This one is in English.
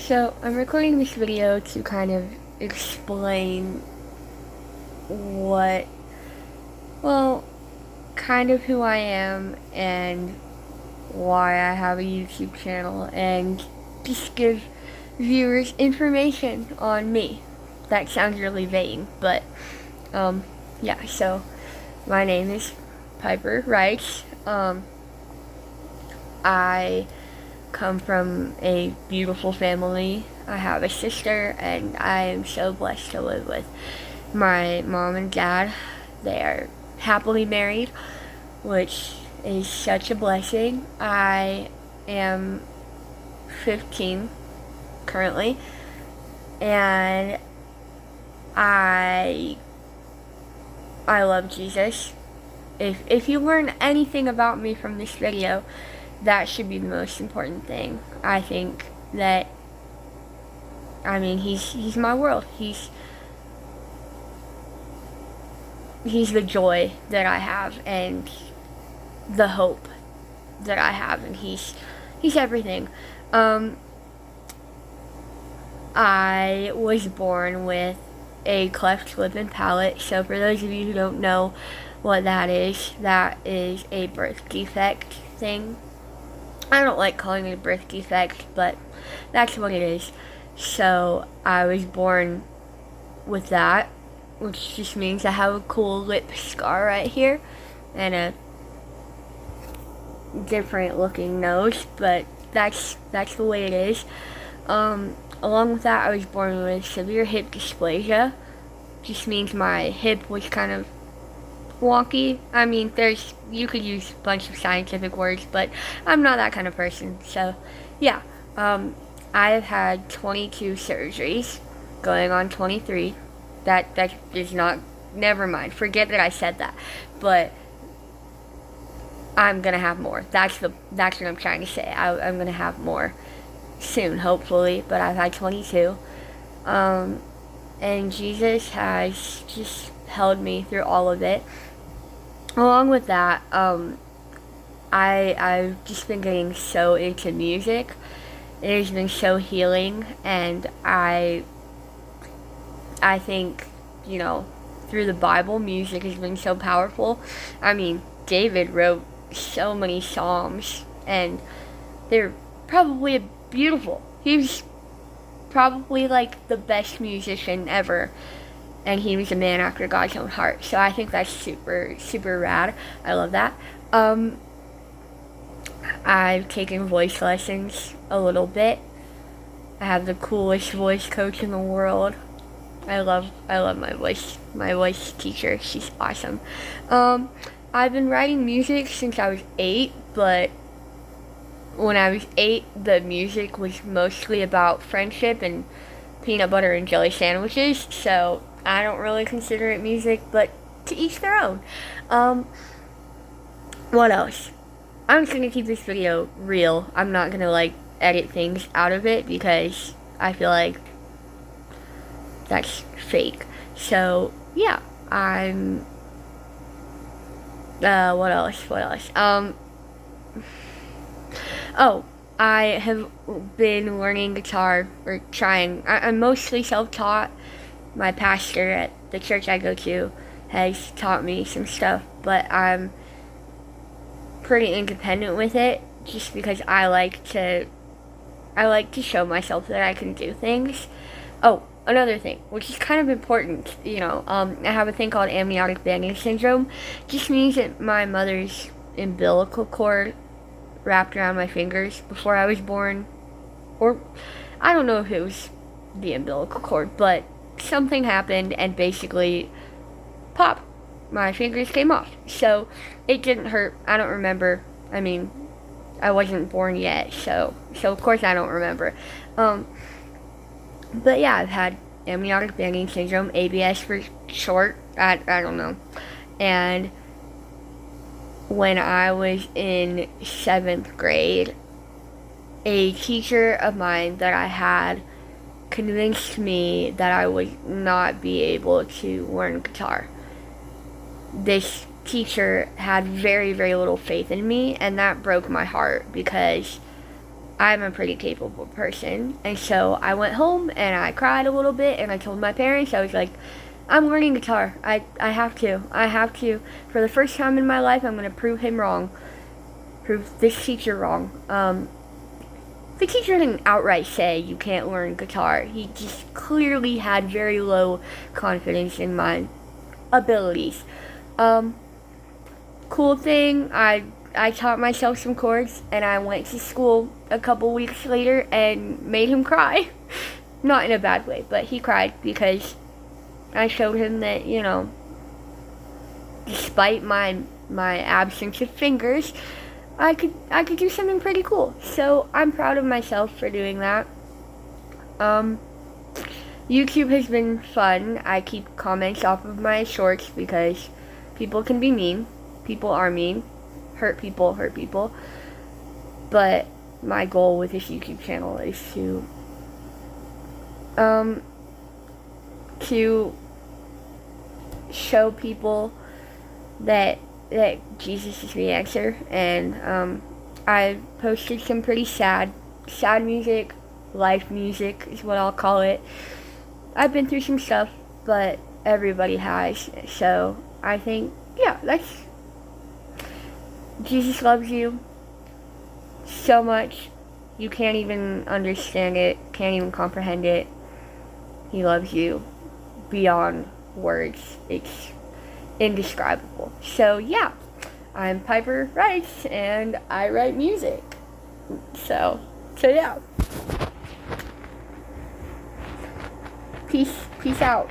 So, I'm recording this video to kind of explain what, well, kind of who I am and why I have a YouTube channel and just give viewers information on me. That sounds really vain, but, yeah, so my name is Piper Rice. I come from a beautiful family. I have a sister, and I am so blessed to live with my mom and dad. They are happily married, which is such a blessing. I am 15 currently, and I love Jesus. If you learn anything about me from this video, that should be the most important thing. I think that, he's my world. He's the joy that I have and the hope that I have, and he's everything. I was born with a cleft lip and palate, so for those of you who don't know what that is a birth defect thing. I don't like calling it a birth defect, but that's what it is. So I was born with that, which just means I have a cool lip scar right here and a different looking nose, but that's the way it is. Along with that, I was born with severe hip dysplasia. Just means my hip was kind of wonky. You could use a bunch of scientific words, but I'm not that kind of person. So, yeah. I have had 22 surgeries, going on 23. That is not. Never mind. Forget that I said that. But I'm gonna have more. That's what I'm trying to say. I'm gonna have more soon, hopefully. But I've had 22. And Jesus has just held me through all of it. Along with that, I've just been getting so into music. It has been so healing, and I think, through the Bible, music has been so powerful. David wrote so many psalms, and they're probably beautiful. He's probably like the best musician ever, and he was a man after God's own heart. So I think that's super, super rad. I love that. I've taken voice lessons a little bit. I have the coolest voice coach in the world. I love my voice teacher. She's awesome. I've been writing music since I was 8, but when I was 8, the music was mostly about friendship and peanut butter and jelly sandwiches, so I don't really consider it music, but to each their own. What else? I'm just gonna keep this video real. I'm not gonna edit things out of it because I feel like that's fake. So yeah, what else? Oh, I have been learning guitar, or trying. I'm mostly self-taught. My pastor at the church I go to has taught me some stuff, but I'm pretty independent with it, just because I like to show myself that I can do things. Oh, another thing, which is kind of important, I have a thing called amniotic banding syndrome. Just means that my mother's umbilical cord wrapped around my fingers before I was born, or I don't know if it was the umbilical cord, but something happened and basically pop, my fingers came off. So it didn't hurt. I don't remember. I wasn't born yet, so of course I don't remember. But yeah, I've had amniotic banding syndrome, ABS for short. I don't know. And when I was in 7th grade, a teacher of mine that I had convinced me that I would not be able to learn guitar. This teacher had very, very little faith in me, and that broke my heart because I'm a pretty capable person. And so I went home and I cried a little bit and I told my parents, I was like, I'm learning guitar. I have to. I have to. For the first time in my life, I'm going to prove him wrong. Prove this teacher wrong. The teacher didn't outright say you can't learn guitar. He just clearly had very low confidence in my abilities. Cool thing, I taught myself some chords and I went to school a couple weeks later and made him cry. Not in a bad way, but he cried because I showed him that, despite my absence of fingers, I could do something pretty cool. So I'm proud of myself for doing that. YouTube has been fun. I keep comments off of my shorts because people can be mean. People are mean. Hurt people. But my goal with this YouTube channel is to show people that Jesus is the answer. And I posted some pretty sad music, life music is what I'll call it. I've been through some stuff, but everybody has. So I think, Jesus loves you so much. You can't even understand it, can't even comprehend it. He loves you beyond words. It's indescribable. So yeah, I'm Piper Rice and I write music. So yeah. Peace out.